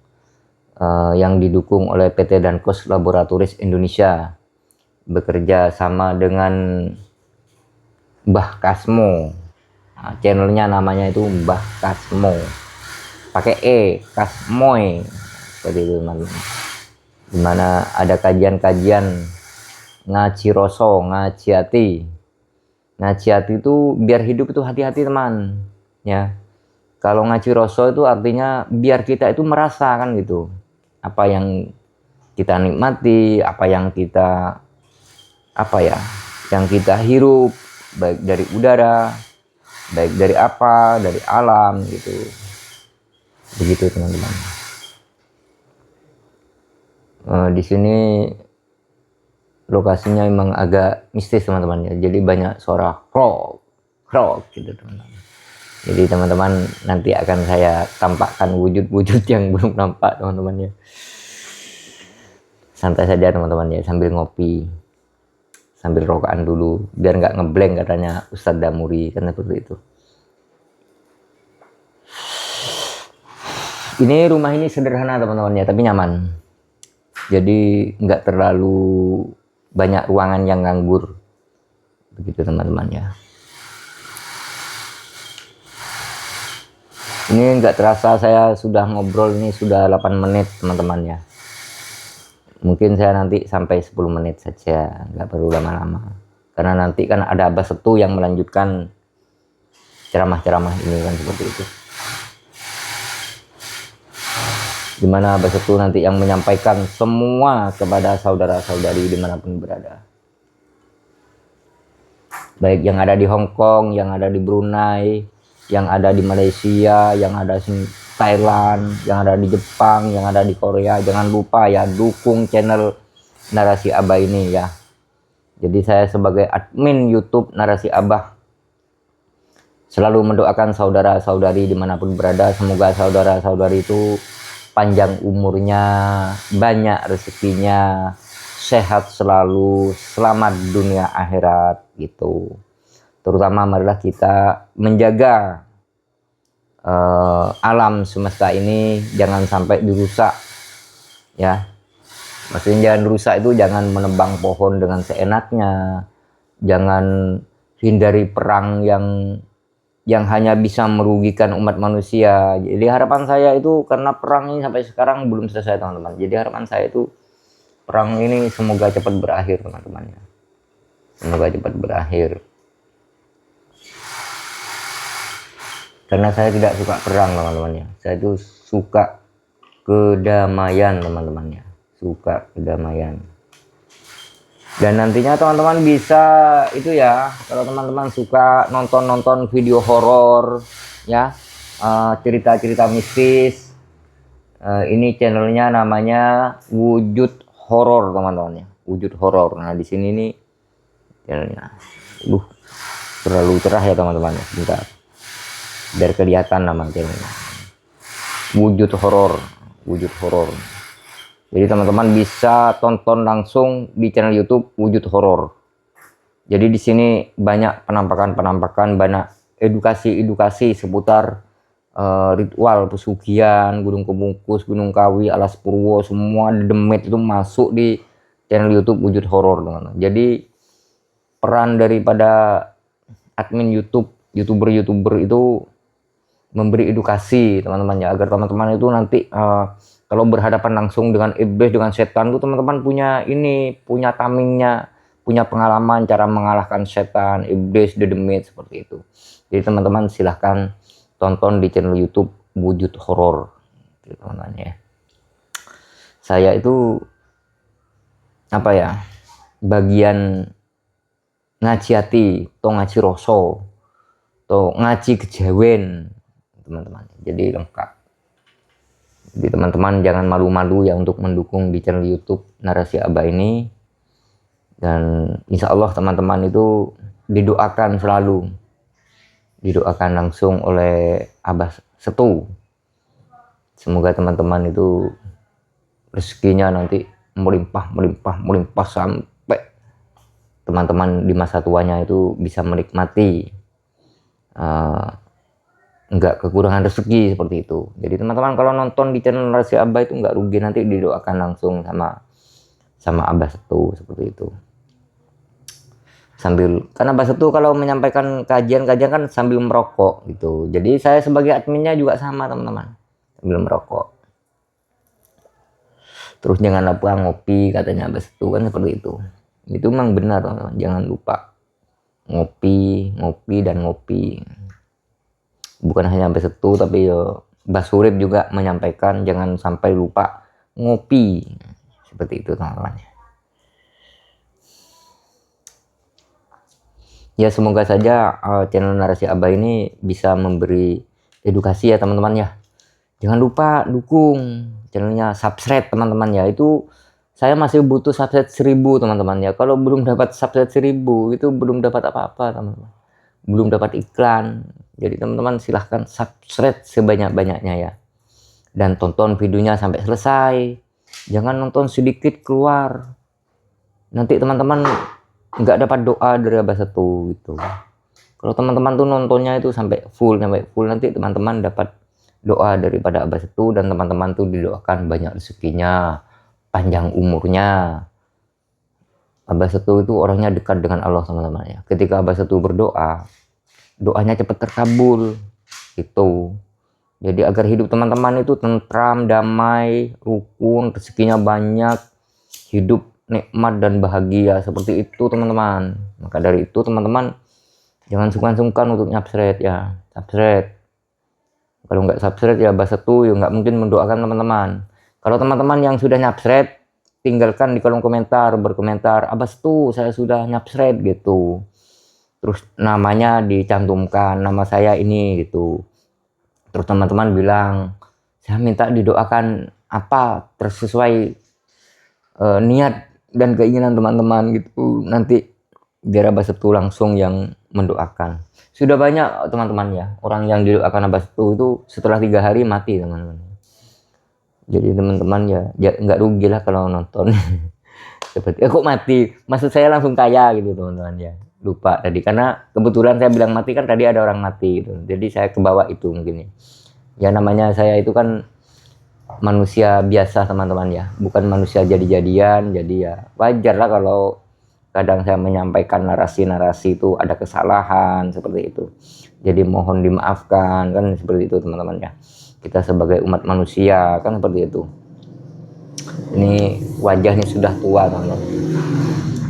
yang didukung oleh PT Dankos Laboratoris Indonesia bekerja sama dengan Mbah Kasmo. Nah, channelnya namanya itu Mbah Kasmo, pakai Kasmoy seperti itu, teman-teman. Dimana ada kajian-kajian ngaji roso, ngaji hati. Ngaji hati itu biar hidup itu hati-hati, teman, ya. Kalau ngaji roso itu artinya biar kita itu merasakan gitu apa yang kita nikmati, apa yang kita yang kita hirup, baik dari udara, baik dari dari alam gitu. Begitu, teman-teman. Di sini lokasinya memang agak mistis, teman-teman ya. Jadi banyak suara krok gitu, teman-teman. Jadi teman-teman nanti akan saya tampakkan wujud-wujud yang belum nampak, teman-teman ya. Santai saja, teman-teman ya, sambil ngopi, sambil rokokan dulu biar nggak ngeblank, katanya Ustadz Damuri, kan seperti itu. Ini rumah ini sederhana, teman-teman ya, tapi nyaman. Jadi nggak terlalu banyak ruangan yang nganggur. Begitu, teman-teman ya. Ini nggak terasa saya sudah ngobrol ini sudah 8 menit, teman-teman ya. Mungkin saya nanti sampai 10 menit saja, nggak perlu lama-lama. Karena nanti kan ada Abah Setu yang melanjutkan ceramah-ceramah ini, kan seperti itu. Dimana Abah Setu nanti yang menyampaikan semua kepada saudara-saudari dimanapun berada. Baik yang ada di Hong Kong, yang ada di Brunei, yang ada di Malaysia, yang ada di Thailand, yang ada di Jepang, yang ada di Korea. Jangan lupa ya, dukung channel Narasi Abah ini ya. Jadi saya sebagai admin YouTube Narasi Abah selalu mendoakan saudara-saudari dimanapun berada. Semoga saudara-saudari itu panjang umurnya, banyak rezekinya, sehat selalu, selamat dunia akhirat gitu. Terutama marilah kita menjaga alam semesta ini jangan sampai dirusak ya. Maksudnya jangan rusak itu jangan menebang pohon dengan seenaknya, jangan hindari perang yang hanya bisa merugikan umat manusia. Jadi harapan saya itu, karena perang ini sampai sekarang belum selesai, teman-teman. Jadi harapan saya itu perang ini semoga cepat berakhir, teman-teman ya. Semoga cepat berakhir. Karena saya tidak suka perang, teman-teman ya. Saya itu suka kedamaian, teman-teman ya. Suka kedamaian. Dan nantinya teman-teman bisa itu ya, kalau teman-teman suka nonton video horor ya, cerita-cerita mistis, ini channelnya namanya Wujud Horor, teman-teman ya. Wujud Horor. Nah di sini nih channelnya. Terlalu cerah ya, teman-teman ya. Bentar, biar kelihatan nama channelnya. Wujud Horor. Wujud Horor. Jadi teman-teman bisa tonton langsung di channel YouTube Wujud Horor. Jadi di sini banyak penampakan-penampakan, banyak edukasi seputar ritual pesugihan, Gunung Kemungkus, Gunung Kawi, Alas Purwo, semua demit itu masuk di channel YouTube Wujud Horor, teman-teman. Jadi peran daripada admin YouTube, youtuber itu memberi edukasi, teman-teman ya, agar teman-teman itu nanti kalau berhadapan langsung dengan iblis, dengan setan itu teman-teman punya tamingnya, punya pengalaman cara mengalahkan setan, iblis, dedemit seperti itu. Jadi teman-teman silahkan tonton di channel YouTube Wujud Horor, teman-teman ya. Saya itu bagian ngaji hati, atau ngaji roso, atau ngaji kejawen, teman-teman. Jadi lengkap. Jadi teman-teman jangan malu-malu ya untuk mendukung di channel YouTube Narasi Abah ini. Dan insya Allah teman-teman itu didoakan selalu didoakan langsung oleh Abah Setu. Semoga teman-teman itu rezekinya nanti melimpah sampai teman-teman di masa tuanya itu bisa menikmati, nggak kekurangan rezeki seperti itu. Jadi teman-teman kalau nonton di channel Narasi Abah itu nggak rugi, nanti didoakan langsung sama Abah Setu seperti itu. Karena Abah Setu kalau menyampaikan kajian-kajian kan sambil merokok gitu. Jadi saya sebagai adminnya juga sama teman-teman, sambil merokok. Terus jangan lupa ngopi, katanya Abah Setu kan seperti itu. Itu memang benar teman-teman, jangan lupa ngopi dan ngopi. Bukan hanya Abah Setu tapi Mbah Surip juga menyampaikan jangan sampai lupa ngopi. Seperti itu teman-teman. Ya semoga saja channel Narasi Abah ini bisa memberi edukasi ya teman-teman ya. Jangan lupa dukung channelnya, subscribe teman-teman ya. Itu saya masih butuh subscribe 1000 teman-teman ya. Kalau belum dapat subscribe 1000 itu belum dapat apa-apa teman-teman. Belum dapat iklan. Jadi teman-teman silahkan subscribe sebanyak-banyaknya ya. Dan tonton videonya sampai selesai. Jangan nonton sedikit keluar. Nanti teman-teman nggak dapat doa dari Abah Setu gitu. Kalau teman-teman tuh nontonnya itu sampai full nanti teman-teman dapat doa daripada Abah Setu, dan teman-teman tuh didoakan banyak rezekinya, panjang umurnya. Abah Setu itu orangnya dekat dengan Allah teman-teman ya. Ketika Abah Setu berdoa, doanya cepat terkabul gitu. Jadi agar hidup teman-teman itu tentram, damai, rukun, rezekinya banyak, hidup nikmat dan bahagia seperti itu teman-teman. Maka dari itu teman-teman jangan sungkan-sungkan untuk subscribe ya. Subscribe. Kalau nggak subscribe ya Abah Setu ya nggak mungkin mendoakan teman-teman. Kalau teman-teman yang sudah subscribe, tinggalkan di kolom komentar, berkomentar Abah Setu saya sudah subscribe gitu. Terus namanya dicantumkan, nama saya ini gitu. Terus teman-teman bilang saya minta didoakan apa tersesuai niat dan keinginan teman-teman gitu. Nanti biar Abah Setu langsung yang mendoakan. Sudah banyak teman-teman ya orang yang didoakan Abah Setu itu setelah 3 hari mati teman-teman. Jadi teman-teman ya nggak rugi lah kalau nonton. Seperti kok mati, maksud saya langsung kaya gitu teman-teman ya. Lupa tadi karena kebetulan saya bilang mati kan tadi ada orang mati gitu. Jadi saya kebawa itu mungkin ya namanya saya itu kan manusia biasa teman-teman ya, bukan manusia jadi-jadian. Jadi ya wajar lah kalau kadang saya menyampaikan narasi-narasi itu ada kesalahan seperti itu. Jadi mohon dimaafkan kan seperti itu teman-teman ya. Kita sebagai umat manusia kan seperti itu. Ini wajahnya sudah tua teman-teman.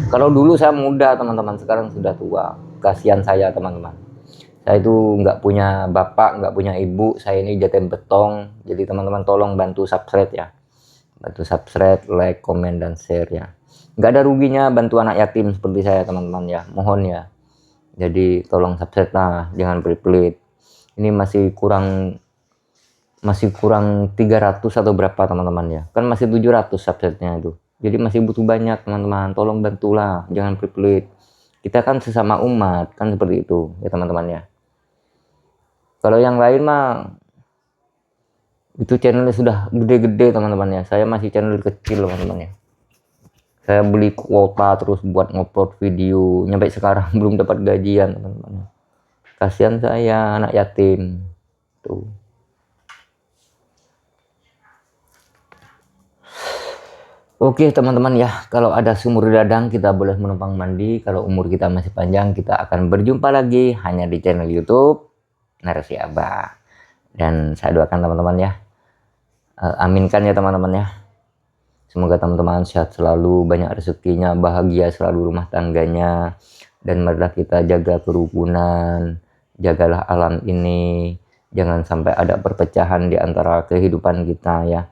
Kalau dulu saya muda teman-teman, sekarang sudah tua. Kasihan saya teman-teman. Saya itu nggak punya bapak, nggak punya ibu, saya ini jatim betong. Jadi teman-teman tolong bantu subscribe ya. Bantu subscribe, like, komen, dan share ya. Nggak ada ruginya bantu anak yatim seperti saya teman-teman ya. Mohon ya. Jadi tolong subscribe lah, jangan pelit-pelit. Ini masih kurang 300 atau berapa teman-teman ya. Kan masih 700 subscribe-nya itu. Jadi masih butuh banyak teman-teman. Tolong bantulah, jangan pelit-pelit. Kita kan sesama umat, kan seperti itu ya teman-teman ya. Kalau yang lain mah itu channelnya sudah gede-gede teman-teman ya. Saya masih channel kecil teman-teman ya. Saya beli kuota terus buat ngupload video, nyampe sekarang belum dapat gajian teman-teman. Kasihan saya anak yatim. Tuh. Oke teman-teman ya, kalau ada sumur dadang kita boleh menumpang mandi. Kalau umur kita masih panjang kita akan berjumpa lagi hanya di channel YouTube Narasi Abah. Dan saya doakan teman-teman ya, aminkan ya teman-teman ya. Semoga teman-teman sehat selalu, banyak rezekinya, bahagia selalu rumah tangganya. Dan marilah kita jaga kerukunan, jagalah alam ini. Jangan sampai ada perpecahan di antara kehidupan kita ya.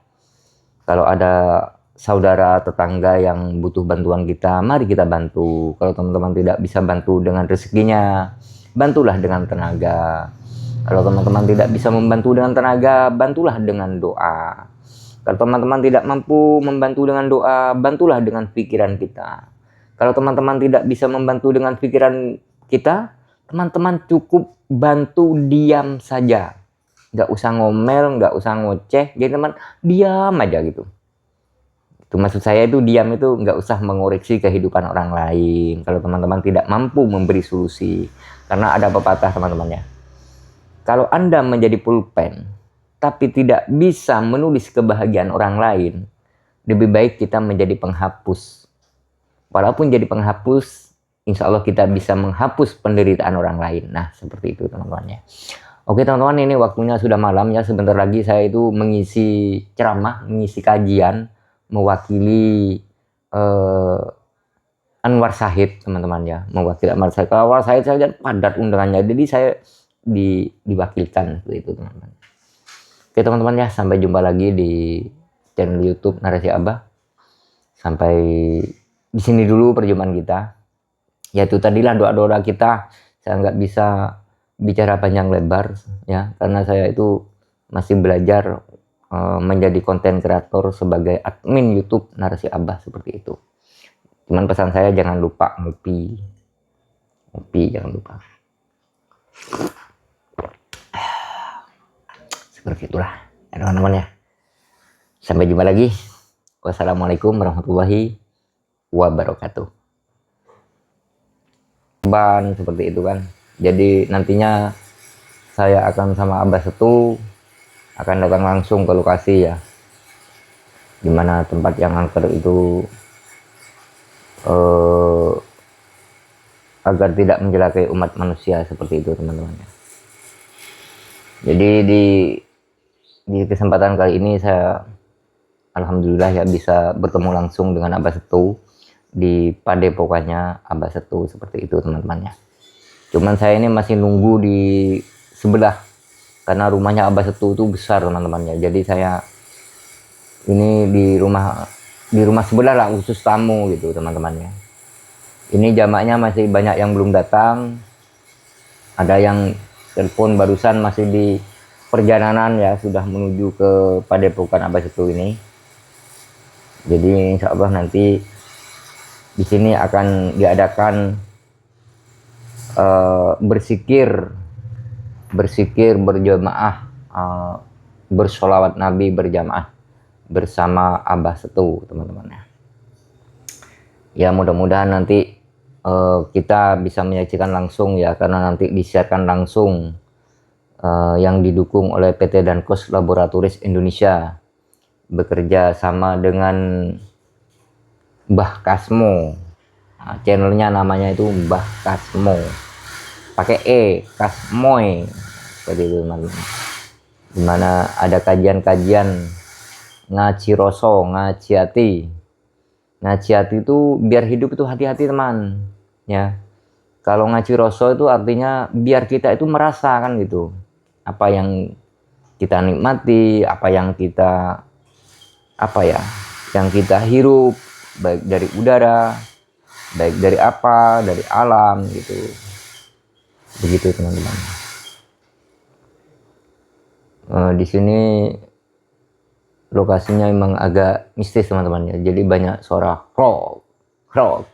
Kalau ada saudara tetangga yang butuh bantuan kita, mari kita bantu. Kalau teman-teman tidak bisa bantu dengan rezekinya, bantulah dengan tenaga. Kalau teman-teman tidak bisa membantu dengan tenaga, bantulah dengan doa. Kalau teman-teman tidak mampu membantu dengan doa, bantulah dengan pikiran kita. Kalau teman-teman tidak bisa membantu dengan pikiran kita, teman-teman cukup bantu diam saja, nggak usah ngomel, nggak usah ngoceh, jadi teman diam aja gitu. Itu maksud saya itu diam itu nggak usah mengoreksi kehidupan orang lain kalau teman-teman tidak mampu memberi solusi. Karena ada pepatah teman-teman ya, kalau Anda menjadi pulpen tapi tidak bisa menulis kebahagiaan orang lain, lebih baik kita menjadi penghapus. Walaupun jadi penghapus, insya Allah kita bisa menghapus penderitaan orang lain. Nah seperti itu teman-teman ya. Oke teman-teman, ini waktunya sudah malam ya. Sebentar lagi saya itu mengisi ceramah, mengisi kajian, mewakili Anwar Said teman-teman ya. Mewakili Anwar Said. Kalau Anwar Said saya padat undangannya, jadi saya diwakilkan seperti itu teman-teman. Oke teman-teman ya, sampai jumpa lagi di channel YouTube Narasi Abah. Sampai di sini dulu perjumpaan kita. Ya itu tadilah doa-doa kita. Saya nggak bisa bicara panjang lebar ya, karena saya itu masih belajar menjadi konten kreator sebagai admin YouTube Narasi Abah seperti itu. Cuman pesan saya jangan lupa ngopi, jangan lupa. Seperti itulah ya teman-teman ya. Sampai jumpa lagi. Wassalamualaikum warahmatullahi wabarakatuh. Ban seperti itu kan. Jadi nantinya saya akan sama Abah Setu akan datang langsung ke lokasi ya, dimana tempat yang angker itu agar tidak mencelakai umat manusia seperti itu teman-teman. Jadi di kesempatan kali ini saya alhamdulillah ya bisa bertemu langsung dengan Abah Setu di padepokannya Abah Setu seperti itu teman-teman ya. Cuman saya ini masih nunggu di sebelah karena rumahnya Abah Setu itu besar teman-teman ya. Jadi saya ini di rumah sebelah lah, khusus tamu gitu teman-teman ya. Ini jamaknya masih banyak yang belum datang. Ada yang telepon barusan masih di perjalanan ya, sudah menuju ke padepokan Abah Setu ini. Jadi insya Allah nanti di sini akan diadakan bersikir berjamaah, bersolawat Nabi berjamaah bersama Abah Setu teman-teman ya. Ya mudah-mudahan nanti kita bisa menyaksikan langsung ya, karena nanti disiarkan langsung yang didukung oleh PT Dankos Laboratoris Indonesia bekerja sama dengan Mbah Kasmo. Nah, channelnya namanya itu Mbah Kasmo, pakai Kasmoy seperti itu teman-teman. Dimana ada kajian-kajian ngaji roso, ngaji hati. Ngaji hati itu biar hidup itu hati-hati teman ya. Kalau ngaji roso itu artinya biar kita itu merasakan gitu apa yang kita nikmati, apa yang kita yang kita hirup, baik dari udara, baik dari dari alam gitu. Begitu teman-teman. Di sini lokasinya memang agak mistis teman-teman ya. Jadi banyak suara krok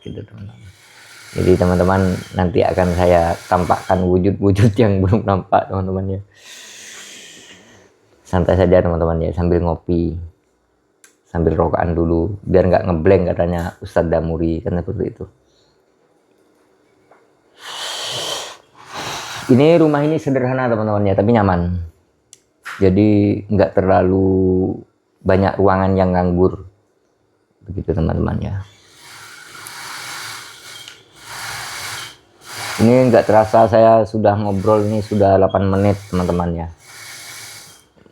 gitu teman-teman. Jadi teman-teman nanti akan saya tampakkan wujud-wujud yang belum nampak teman-teman ya. Santai saja teman-teman ya, sambil ngopi, sambil rokokan dulu biar nggak ngeblank katanya Ustadz Damuri, kan seperti itu. Ini rumah ini sederhana teman-teman ya, tapi nyaman. Jadi nggak terlalu banyak ruangan yang nganggur. Begitu teman-teman ya. Ini nggak terasa saya sudah ngobrol ini sudah 8 menit teman-teman ya.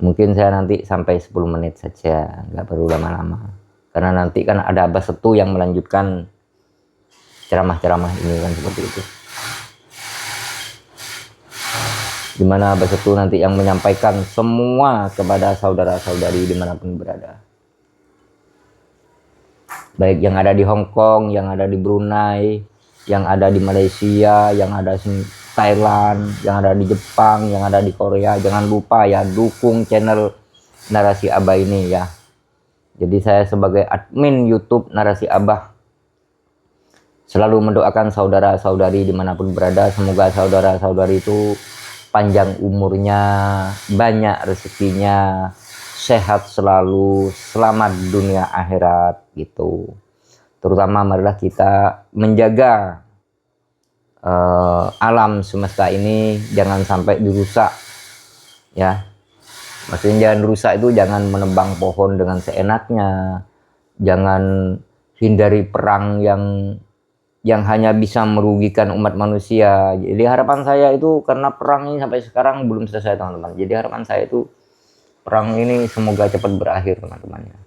Mungkin saya nanti sampai 10 menit saja, nggak perlu lama-lama. Karena nanti kan ada Abah Setu yang melanjutkan ceramah-ceramah ini kan seperti itu. Dimana Abah Setu nanti yang menyampaikan semua kepada saudara-saudari dimanapun berada. Baik yang ada di Hong Kong, yang ada di Brunei, yang ada di Malaysia, yang ada di Thailand, yang ada di Jepang, yang ada di Korea. Jangan lupa ya, dukung channel Narasi Abah ini ya. Jadi saya sebagai admin YouTube Narasi Abah selalu mendoakan saudara-saudari dimanapun berada. Semoga saudara-saudari itu panjang umurnya, banyak rezekinya, sehat selalu, selamat dunia akhirat gitu. Terutama marilah kita menjaga alam semesta ini jangan sampai dirusak ya. Maksudnya jangan rusak itu jangan menebang pohon dengan seenaknya, jangan hindari perang yang hanya bisa merugikan umat manusia. Jadi harapan saya itu, karena perang ini sampai sekarang belum selesai teman-teman, jadi harapan saya itu perang ini semoga cepat berakhir teman-teman ya.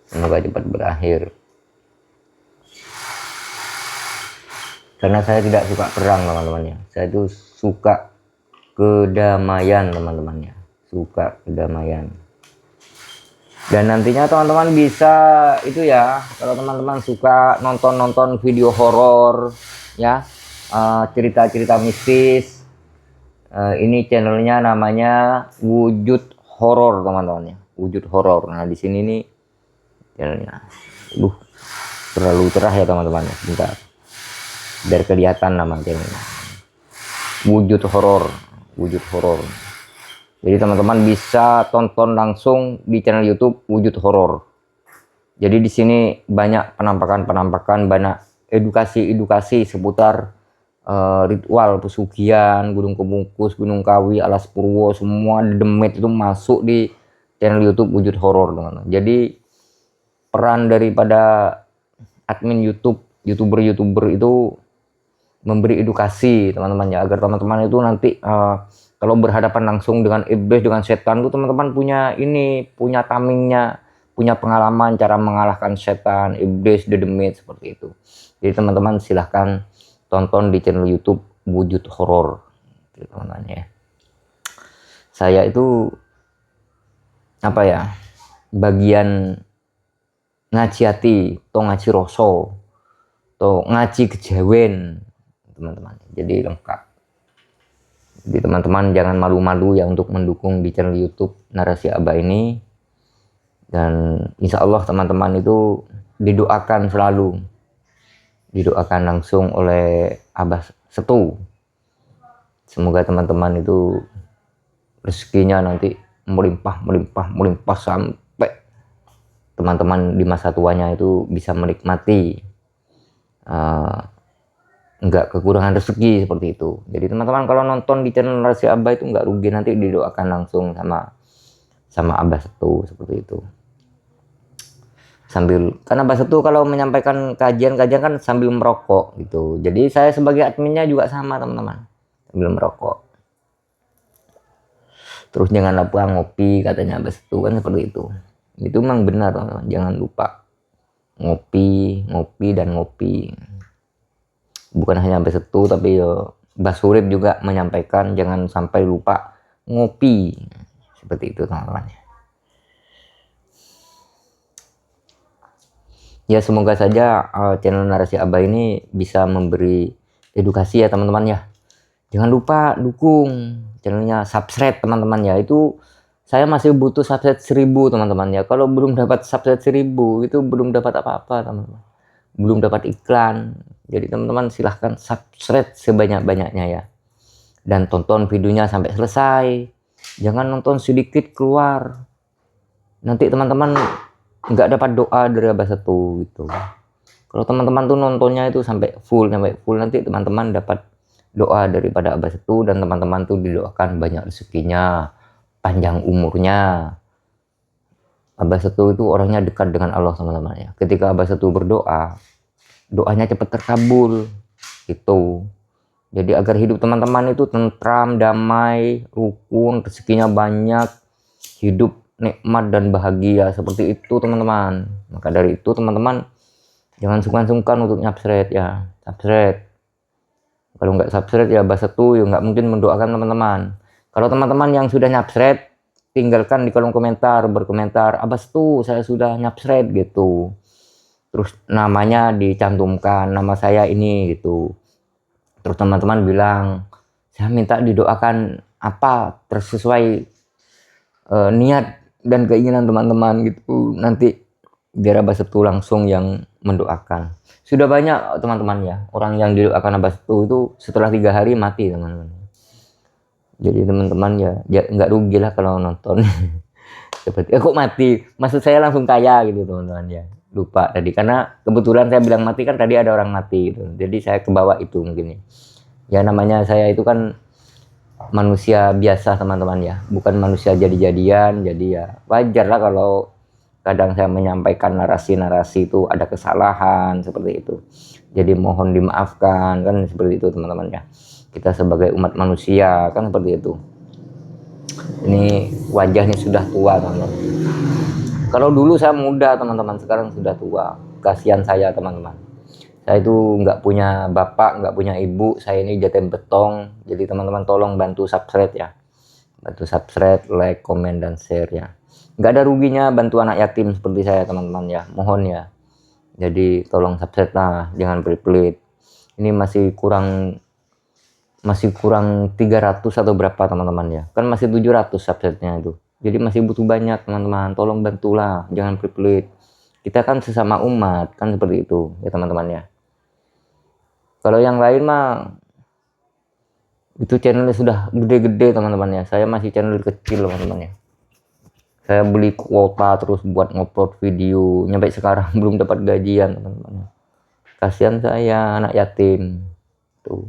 Semoga cepat berakhir. Karena saya tidak suka perang teman-teman ya. Saya itu suka kedamaian teman-teman ya. Suka kedamaian. Dan nantinya teman-teman bisa itu ya, kalau teman-teman suka nonton video horor ya, cerita-cerita mistis, ini channelnya namanya Wujud Horor teman-teman ya. Wujud Horor. Nah di sini nih channelnya. Terlalu cerah ya teman-teman ya. Bentar. Biar kelihatan nama channelnya. Wujud Horor. Wujud Horor. Jadi teman-teman bisa tonton langsung di channel YouTube Wujud Horor. Jadi di sini banyak penampakan-penampakan, banyak edukasi seputar ritual pesugihan, Gunung Kebungkus, Gunung Kawi, Alas Purwo, semua Demit itu masuk di channel YouTube Wujud Horor teman-teman. Jadi peran daripada admin YouTube, YouTuber itu memberi edukasi teman-teman ya, agar teman-teman itu nanti kalau berhadapan langsung dengan iblis, dengan setan itu teman-teman punya tamingnya, punya pengalaman cara mengalahkan setan, iblis, dedemit seperti itu. Jadi teman-teman silahkan tonton di channel YouTube Wujud Horor teman-teman ya. Saya itu apa ya, bagian ngaji hati, to ngaji rasa, to ngaji kejawen teman-teman. Jadi lengkap. Jadi teman-teman jangan malu-malu ya untuk mendukung di channel YouTube Narasi Abah ini. Dan insya Allah teman-teman itu didoakan selalu, didoakan langsung oleh Abah Setu. Semoga teman-teman itu rezekinya nanti melimpah sampai teman-teman di masa tuanya itu bisa menikmati, nggak kekurangan rezeki seperti itu. Jadi teman-teman kalau nonton di channel Narasi Abah itu nggak rugi, nanti didoakan langsung sama Abah Setu seperti itu. Karena Abah Setu kalau menyampaikan kajian kan sambil merokok gitu. Jadi saya sebagai adminnya juga sama teman-teman, sambil merokok. Terus jangan lupa ngopi katanya Abah Setu kan seperti itu. Itu memang benar teman-teman, jangan lupa ngopi dan ngopi. Bukan hanya Abah Setu tapi Mbah Surip juga menyampaikan jangan sampai lupa ngopi. Seperti itu teman-teman. Ya semoga saja channel Narasi Abah ini bisa memberi edukasi ya teman-teman ya. Jangan lupa dukung channelnya, subscribe teman-teman ya. Itu saya masih butuh subscribe 1000 teman-teman ya. Kalau belum dapat subscribe 1000 itu belum dapat apa-apa teman-teman. Belum dapat iklan. Jadi teman-teman silahkan subscribe sebanyak-banyaknya ya. Dan tonton videonya sampai selesai. Jangan nonton sedikit keluar. Nanti teman-teman nggak dapat doa dari Abah Setu gitu. Kalau teman-teman tuh nontonnya itu sampai full, nanti teman-teman dapat doa daripada Abah Setu, dan teman-teman tuh didoakan banyak rezekinya, panjang umurnya. Abah Setu itu orangnya dekat dengan Allah teman-teman ya. Ketika Abah Setu berdoa, doanya cepat terkabul gitu. Jadi agar hidup teman-teman itu tentram, damai, rukun, rezekinya banyak, hidup nikmat dan bahagia seperti itu teman-teman. Maka dari itu teman-teman jangan sungkan-sungkan untuk subscribe ya. Subscribe. Kalau nggak subscribe ya Abah Setu ya nggak mungkin mendoakan teman-teman. Kalau teman-teman yang sudah subscribe, tinggalkan di kolom komentar, berkomentar Abah Setu saya sudah subscribe gitu. Terus namanya dicantumkan, nama saya ini gitu. Terus teman-teman bilang saya minta didoakan apa sesuai niat dan keinginan teman-teman gitu, nanti biar Abah Setu langsung yang mendoakan. Sudah banyak teman-teman ya orang yang didoakan Abah Setu itu setelah 3 hari mati teman-teman. Jadi teman-teman ya nggak rugi lah kalau nonton. Seperti kok mati, maksud saya langsung kaya gitu teman-teman ya. Lupa tadi karena kebetulan saya bilang mati kan tadi ada orang mati gitu. Jadi saya kebawa itu mungkin ya. Ya namanya saya itu kan manusia biasa teman-teman ya, bukan manusia jadi-jadian. Jadi ya wajar lah kalau kadang saya menyampaikan narasi-narasi itu ada kesalahan seperti itu. Jadi mohon dimaafkan kan seperti itu teman-teman ya. Kita sebagai umat manusia kan seperti itu. Ini wajahnya sudah tua teman-teman. Kalau dulu saya muda teman-teman, sekarang sudah tua. Kasihan saya teman-teman. Saya itu nggak punya bapak, nggak punya ibu. Saya ini jatim betong. Jadi teman-teman tolong bantu subscribe ya. Bantu subscribe, like, komen, dan share ya. Nggak ada ruginya bantu anak yatim seperti saya teman-teman ya. Mohon ya. Jadi tolong subscribe lah, jangan pelit-pelit. Ini masih kurang 300 atau berapa teman-teman ya. Kan masih 700 subscribe-nya itu. Jadi masih butuh banyak teman-teman. Tolong bantulah, jangan pelit-pelit. Kita kan sesama umat, kan seperti itu ya teman-teman ya. Kalau yang lain mah itu channelnya sudah gede-gede teman-teman ya. Saya masih channel kecil teman-teman ya. Saya beli kuota terus buat ngupload video. Nyampe sekarang belum dapat gajian teman-teman. Kasihan saya anak yatim. Tuh.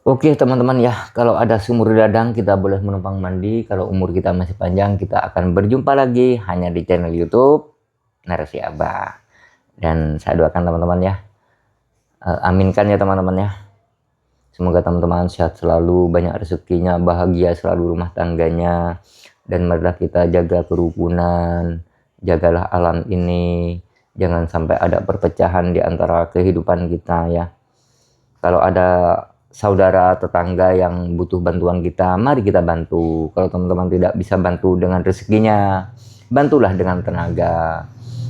Oke teman-teman ya, kalau ada sumur dadang kita boleh menumpang mandi. Kalau umur kita masih panjang kita akan berjumpa lagi hanya di channel YouTube Narasi Abah. Dan saya doakan teman-teman ya, aminkan ya teman-teman ya. Semoga teman-teman sehat selalu, banyak rezekinya, bahagia selalu rumah tangganya. Dan marilah kita jaga kerukunan, jagalah alam ini. Jangan sampai ada perpecahan di antara kehidupan kita ya. Kalau ada saudara tetangga yang butuh bantuan kita, mari kita bantu. Kalau teman-teman tidak bisa bantu dengan rezekinya, bantulah dengan tenaga.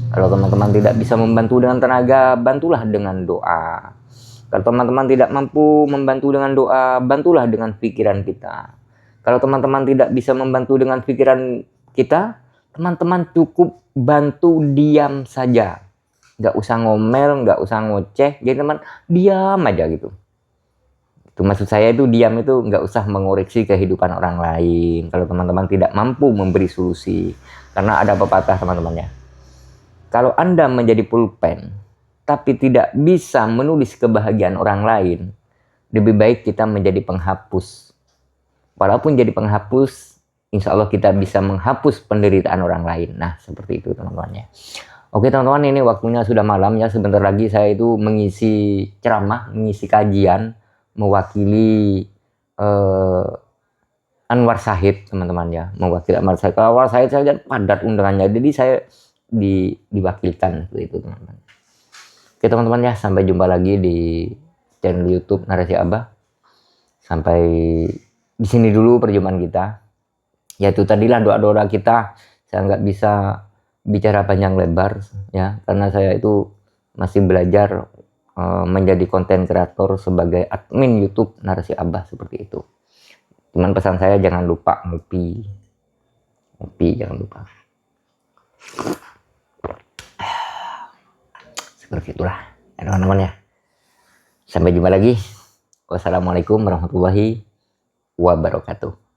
Kalau teman-teman tidak bisa membantu dengan tenaga, bantulah dengan doa. Kalau teman-teman tidak mampu membantu dengan doa, bantulah dengan pikiran kita. Kalau teman-teman tidak bisa membantu dengan pikiran kita, teman-teman cukup bantu diam saja. Nggak usah ngomel, nggak usah ngoceh, jadi teman diam aja gitu. Itu maksud saya itu diam itu nggak usah mengoreksi kehidupan orang lain. Kalau teman-teman tidak mampu memberi solusi. Karena ada pepatah teman-teman ya. Kalau Anda menjadi pulpen, tapi tidak bisa menulis kebahagiaan orang lain, lebih baik kita menjadi penghapus. Walaupun jadi penghapus, insya Allah kita bisa menghapus penderitaan orang lain. Nah, seperti itu teman-teman ya. Oke teman-teman, ini waktunya sudah malam ya. Sebentar lagi saya itu mengisi ceramah, mengisi kajian, mewakili Anwar Syahid teman-teman ya. Mewakili Anwar Syahid. Kalau Anwar Syahid saya padat undangannya, jadi saya diwakilkan seperti itu teman-teman. Oke teman-teman ya, sampai jumpa lagi di channel YouTube Narasi Abah. Sampai di sini dulu perjumpaan kita. Ya itu tadilah doa-doa kita. Saya nggak bisa bicara panjang lebar ya, karena saya itu masih belajar menjadi konten kreator sebagai admin YouTube Narasi Abah seperti itu. Cuman pesan saya jangan lupa ngopi jangan lupa. Seperti itulah ya teman-teman ya. Sampai jumpa lagi. Wassalamualaikum warahmatullahi wabarakatuh.